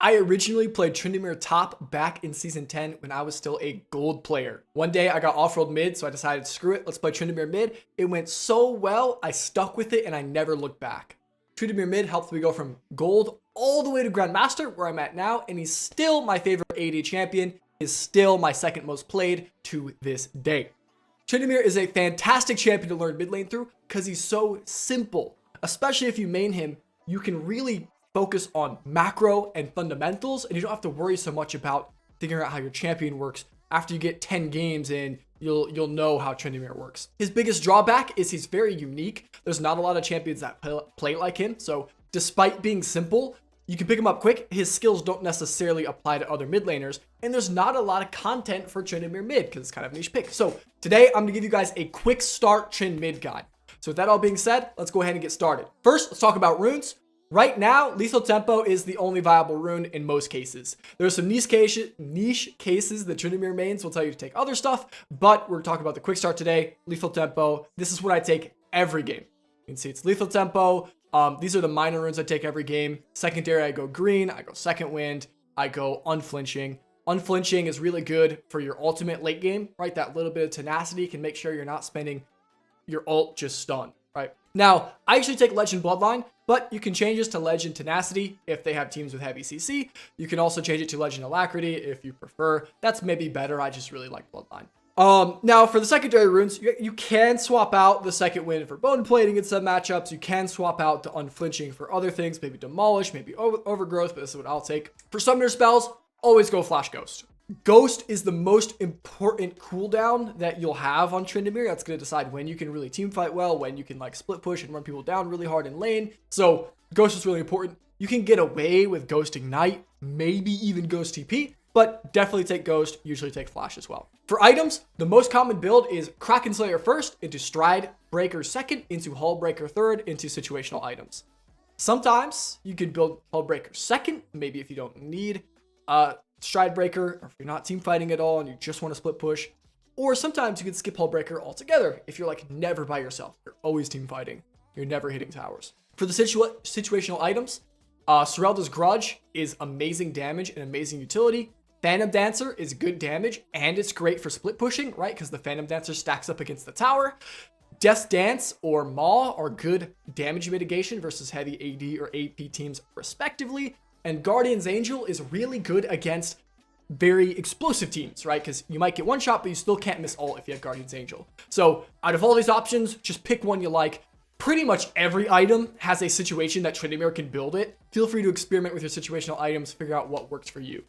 I originally played Tryndamere top back in season 10 when I was still a gold player. One day I got off-rolled mid, so I decided, screw it, let's play Tryndamere mid. It went so well, I stuck with it and I never looked back. Tryndamere mid helped me go from gold all the way to Grandmaster, where I'm at now, and he's still my favorite AD champion, is still my second most played to this day. Tryndamere is a fantastic champion to learn mid lane through because he's so simple. Especially if you main him, you can really focus on macro and fundamentals, and you don't have to worry so much about figuring out how your champion works. After you get 10 games in, you'll know how Tryndamere works. His biggest drawback is he's very unique. There's not a lot of champions that play like him, so despite being simple, you can pick him up quick. His skills don't necessarily apply to other mid laners, and there's not a lot of content for Tryndamere mid because it's kind of a niche pick. So today I'm gonna give you guys a quick start Trynd mid guide. So with that all being said, let's go ahead and get started. First, let's talk about runes. Right now, Lethal Tempo is the only viable rune in most cases. There are some niche cases that Tryndamere mains will tell you to take other stuff, but we're talking about the quick start today. Lethal Tempo. This is what I take every game. You can see it's Lethal Tempo. These are the minor runes I take every game. Secondary, I go green. I go Second Wind. I go Unflinching. Unflinching is really good for your ultimate late game, right? That little bit of tenacity can make sure you're not spending your ult just stunned, right? Now, I actually take Legend Bloodline, but you can change this to Legend Tenacity if they have teams with heavy CC. You can also change it to Legend Alacrity if you prefer. That's maybe better. I just really like Bloodline. Now, for the secondary runes, you can swap out the Second Wind for Bone Plating in some matchups. You can swap out the Unflinching for other things, maybe Demolish, maybe Overgrowth, but this is what I'll take. For Summoner spells, always go Flash Ghost. Ghost is the most important cooldown that you'll have on Tryndamere. That's going to decide when you can really team fight well, when you can like split push and run people down really hard in lane. So Ghost is really important. You can get away with Ghost Ignite, maybe even Ghost TP, but definitely take Ghost, usually take Flash as well. For items, the most common build is Kraken Slayer first, into Stride Breaker second, into Hull Breaker third, into situational items. Sometimes you can build Hull Breaker second, maybe if you don't need Stride Breaker, or if you're not team fighting at all and you just want to split push. Or sometimes you can skip Hull Breaker altogether if you're like never by yourself. You're always team fighting. You're never hitting towers. For the situational items, Serelda's Grudge is amazing damage and amazing utility. Phantom Dancer is good damage and it's great for split pushing, right? Because the Phantom Dancer stacks up against the tower. Death's Dance or Maw are good damage mitigation versus heavy AD or AP teams respectively. And Guardian's Angel is really good against very explosive teams, right? Because you might get one shot, but you still can't miss ult if you have Guardian's Angel. So out of all these options, just pick one you like. Pretty much every item has a situation that Tryndamere can build it. Feel free to experiment with your situational items, figure out what works for you.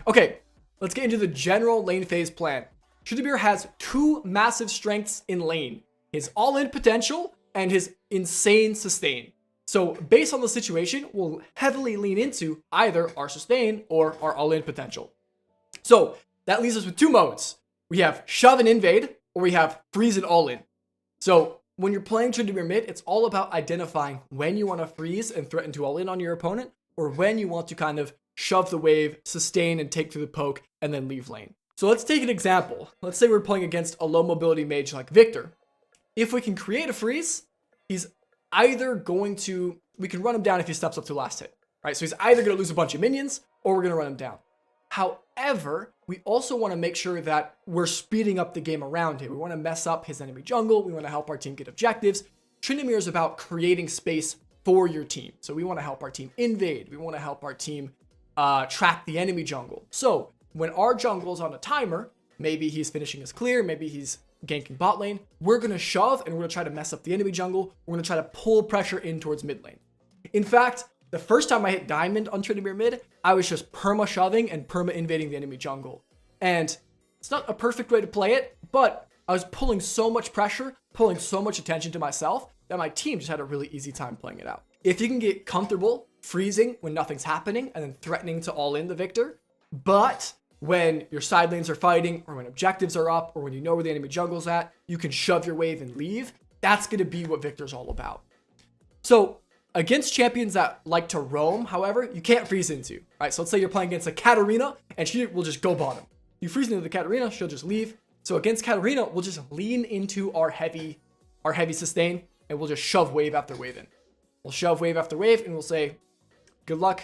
Okay, let's get into the general lane phase plan. Tryndamere has two massive strengths in lane. His all-in potential and his insane sustain. So based on the situation, we'll heavily lean into either our sustain or our all-in potential. So that leaves us with two modes. We have shove and invade, or we have freeze and all-in. So when you're playing Tryndamere mid, it's all about identifying when you want to freeze and threaten to all-in on your opponent, or when you want to kind of shove the wave, sustain and take through the poke, and then leave lane. So let's take an example. Let's say we're playing against a low mobility mage like Victor. If we can create a freeze, he's either going to, we can run him down if he steps up to last hit, right? So he's either going to lose a bunch of minions or we're going to run him down. However, we also want to make sure that we're speeding up the game around him. We want to mess up his enemy jungle. We want to help our team get objectives. Tryndamere is about creating space for your team. So we want to help our team invade. We want to help our team track the enemy jungle. So when our jungle is on a timer, maybe he's finishing his clear, maybe he's ganking bot lane, we're going to shove and we're going to try to mess up the enemy jungle. We're going to try to pull pressure in towards mid lane. In fact, the first time I hit diamond on Tryndamere mid, I was just perma shoving and perma invading the enemy jungle. And it's not a perfect way to play it, but I was pulling so much pressure, pulling so much attention to myself that my team just had a really easy time playing it out. If you can get comfortable freezing when nothing's happening and then threatening to all in the victor, but when your side lanes are fighting or when objectives are up or when you know where the enemy jungle's at, you can shove your wave and leave. That's going to be what Victor's all about. So against champions that like to roam, however, you can't freeze into, right? So let's say you're playing against a Katarina and she will just go bottom. You freeze into the Katarina, she'll just leave. So against Katarina, we'll just lean into our heavy sustain and we'll just shove wave after wave in. We'll shove wave after wave and we'll say, good luck.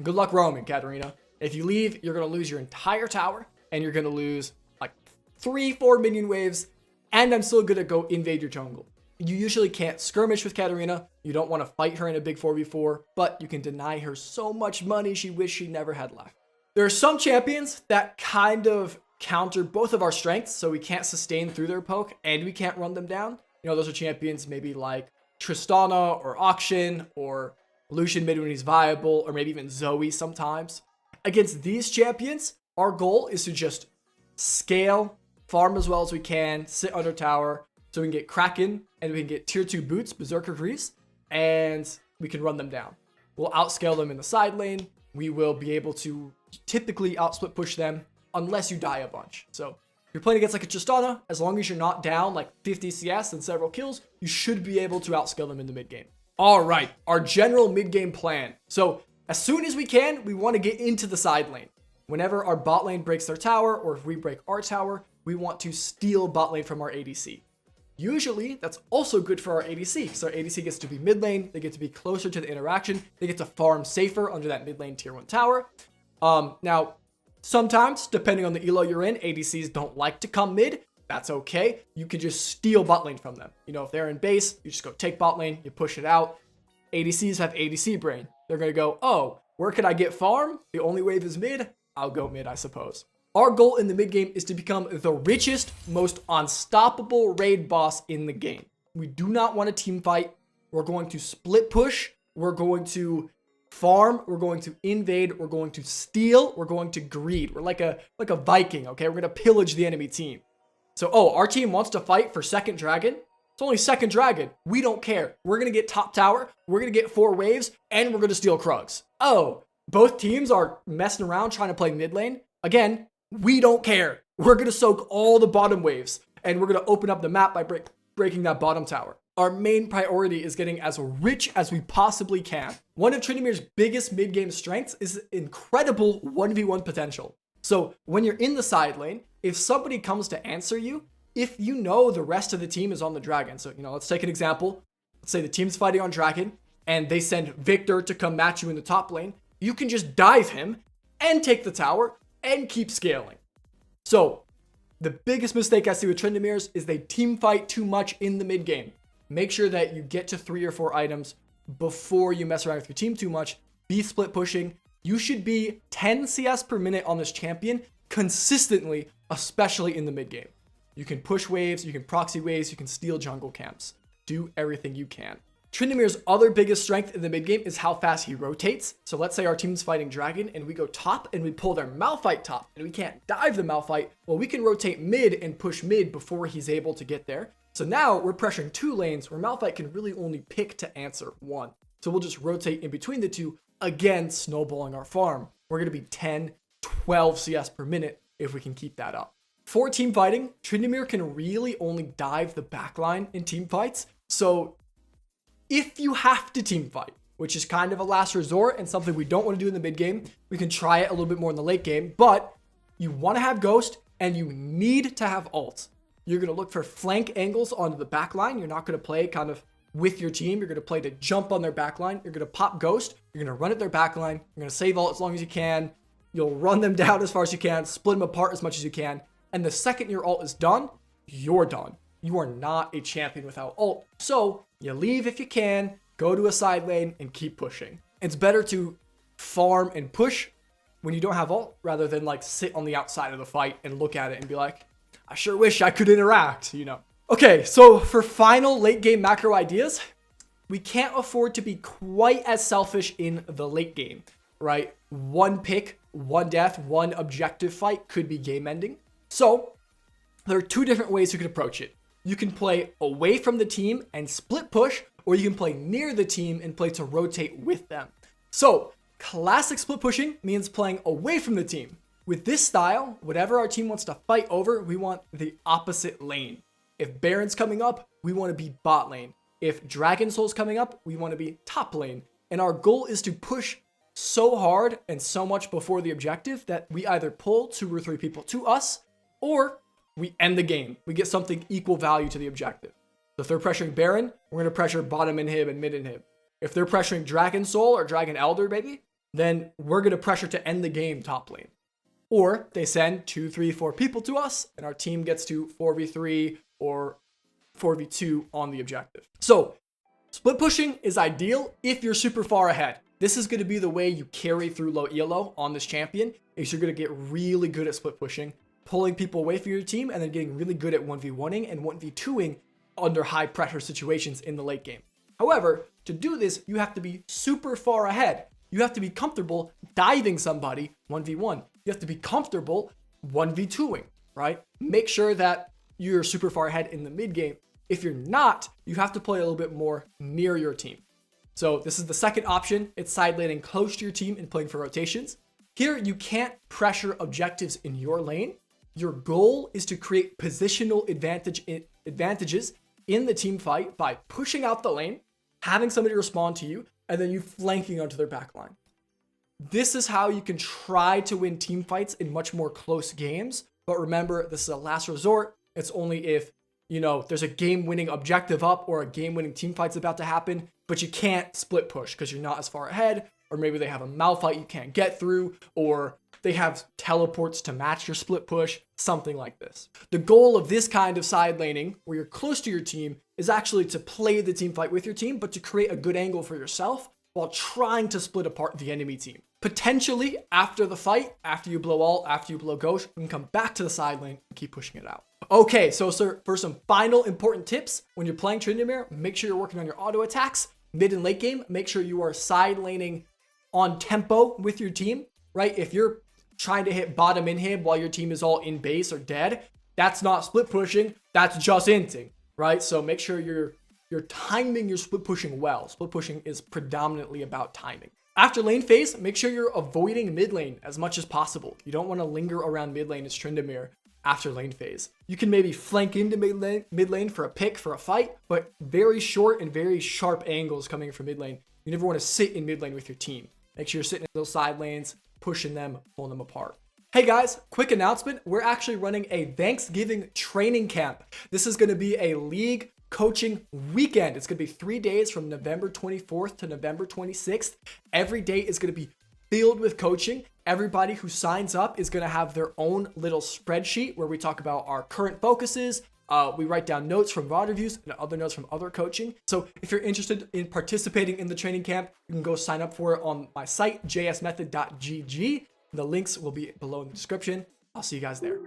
Good luck roaming, Katarina. If you leave, you're going to lose your entire tower, and you're going to lose like 3-4 minion waves, and I'm still going to go invade your jungle. You usually can't skirmish with Katarina. You don't want to fight her in a big 4v4, but you can deny her so much money she wished she never had left. There are some champions that kind of counter both of our strengths, so we can't sustain through their poke, and we can't run them down. You know, those are champions maybe like Tristana or Auction or Lucian mid when he's viable, or maybe even Zoe sometimes. Against these champions, our goal is to just scale, farm as well as we can, sit under tower, so we can get Kraken, and we can get tier 2 boots, Berserker Grease, and we can run them down. We'll outscale them in the side lane. We will be able to typically outsplit push them unless you die a bunch. So if you're playing against like a Tristana, as long as you're not down like 50 CS and several kills, you should be able to outscale them in the mid game. All right, our general mid game plan. So as soon as we can, we want to get into the side lane. Whenever our bot lane breaks their tower, or if we break our tower, we want to steal bot lane from our ADC. Usually, that's also good for our ADC, because our ADC gets to be mid lane, they get to be closer to the interaction, they get to farm safer under that mid lane tier 1 tower. Now, sometimes, depending on the elo you're in, ADCs don't like to come mid. That's okay. You can just steal bot lane from them. You know, if they're in base, you just go take bot lane, you push it out. ADCs have ADC brain. They're going to go, oh, where can I get farm? The only wave is mid. I'll go mid, I suppose. Our goal in the mid game is to become the richest, most unstoppable raid boss in the game. We do not want a team fight. We're going to split push. We're going to farm. We're going to invade. We're going to steal. We're going to greed. We're like a Viking, okay? We're going to pillage the enemy team. So, oh, our team wants to fight for second dragon. It's only second dragon. We don't care. We're going to get top tower. We're going to get 4 waves, and we're going to steal Krugs. Oh, both teams are messing around trying to play mid lane. Again, we don't care. We're going to soak all the bottom waves, and we're going to open up the map by breaking that bottom tower. Our main priority is getting as rich as we possibly can. One of Tryndamere's biggest mid-game strengths is incredible 1v1 potential. So when you're in the side lane, if somebody comes to answer you, if you know the rest of the team is on the dragon, so, you know, let's take an example. Let's say the team's fighting on dragon, and they send Victor to come match you in the top lane. You can just dive him and take the tower and keep scaling. So the biggest mistake I see with Tryndamere's is they team fight too much in the mid game. Make sure that you get to 3 or 4 items before you mess around with your team too much. Be split pushing. You should be 10 CS per minute on this champion consistently, especially in the mid game. You can push waves, you can proxy waves, you can steal jungle camps. Do everything you can. Tryndamere's other biggest strength in the mid game is how fast he rotates. So let's say our team's fighting dragon and we go top and we pull their Malphite top and we can't dive the Malphite. Well, we can rotate mid and push mid before he's able to get there. So now we're pressuring 2 lanes where Malphite can really only pick to answer 1. So we'll just rotate in between the 2, again, snowballing our farm. We're going to be 10, 12 CS per minute if we can keep that up. For team fighting, Tryndamere can really only dive the backline in team fights. So if you have to team fight, which is kind of a last resort and something we don't want to do in the mid game, we can try it a little bit more in the late game, but you want to have Ghost and you need to have ult. You're going to look for flank angles onto the backline. You're not going to play kind of with your team. You're going to play to jump on their backline. You're going to pop Ghost. You're going to run at their backline. You're going to save ult as long as you can. You'll run them down as far as you can, split them apart as much as you can. And the second your ult is done, you're done. You are not a champion without ult. So you leave if you can, go to a side lane and keep pushing. It's better to farm and push when you don't have ult rather than like sit on the outside of the fight and look at it and be like, I sure wish I could interact, you know. Okay, so for final late game macro ideas, we can't afford to be quite as selfish in the late game, right? 1 pick, 1 death, 1 objective fight could be game ending. So there are 2 different ways you can approach it. You can play away from the team and split push, or you can play near the team and play to rotate with them. So classic split pushing means playing away from the team. With this style, whatever our team wants to fight over, we want the opposite lane. If Baron's coming up, we want to be bot lane. If Dragon Soul's coming up, we want to be top lane. And our goal is to push so hard and so much before the objective that we either pull 2 or 3 people to us, or we end the game. We get something equal value to the objective. So if they're pressuring Baron, we're going to pressure bottom inhib and mid inhib. If they're pressuring Dragon Soul or Dragon Elder, maybe, then we're going to pressure to end the game top lane. Or they send 2, 3, 4 people to us, and our team gets to 4v3 or 4v2 on the objective. So split pushing is ideal if you're super far ahead. This is going to be the way you carry through low elo on this champion, is you're going to get really good at split pushing, pulling people away from your team, and then getting really good at 1v1ing and 1v2ing under high pressure situations in the late game. However, to do this, you have to be super far ahead. You have to be comfortable diving somebody 1v1. You have to be comfortable 1v2ing, right? Make sure that you're super far ahead in the mid game. If you're not, you have to play a little bit more near your team. So this is the second option. It's side laning close to your team and playing for rotations. Here, you can't pressure objectives in your lane. Your goal is to create positional advantages in the team fight by pushing out the lane, having somebody respond to you, and then you flanking onto their backline. This is how you can try to win team fights in much more close games. But remember, this is a last resort. It's only if, there's a game-winning objective up or a game-winning team fight's about to happen, but you can't split push because you're not as far ahead, or maybe they have a malfight you can't get through, or they have teleports to match your split push, something like this. The goal of this kind of side laning, where you're close to your team, is actually to play the team fight with your team, but to create a good angle for yourself while trying to split apart the enemy team. Potentially, after the fight, after you blow ult, after you blow ghost, you can come back to the side lane and keep pushing it out. Okay, so sir, for some final important tips, when you're playing Tryndamere, make sure you're working on your auto attacks. Mid and late game, make sure you are side laning on tempo with your team, right? If you're trying to hit bottom inhib while your team is all in base or dead, that's not split pushing, that's just inting, right? So make sure you're timing your split pushing well. Split pushing is predominantly about timing. After lane phase, make sure you're avoiding mid lane as much as possible. You don't want to linger around mid lane as Tryndamere after lane phase. You can maybe flank into mid lane for a pick, for a fight, but very short and very sharp angles coming from mid lane. You never want to sit in mid lane with your team. Make sure you're sitting in those side lanes, pushing them, pulling them apart. Hey guys, quick announcement. We're actually running a Thanksgiving training camp. This is going to be a league coaching weekend. It's going to be 3 days from November 24th to November 26th. Every day is going to be filled with coaching. Everybody who signs up is going to have their own little spreadsheet where we talk about our current focuses. We write down notes from VOD reviews and other notes from other coaching. So if you're interested in participating in the training camp, you can go sign up for it on my site, jsmethod.gg. The links will be below in the description. I'll see you guys there.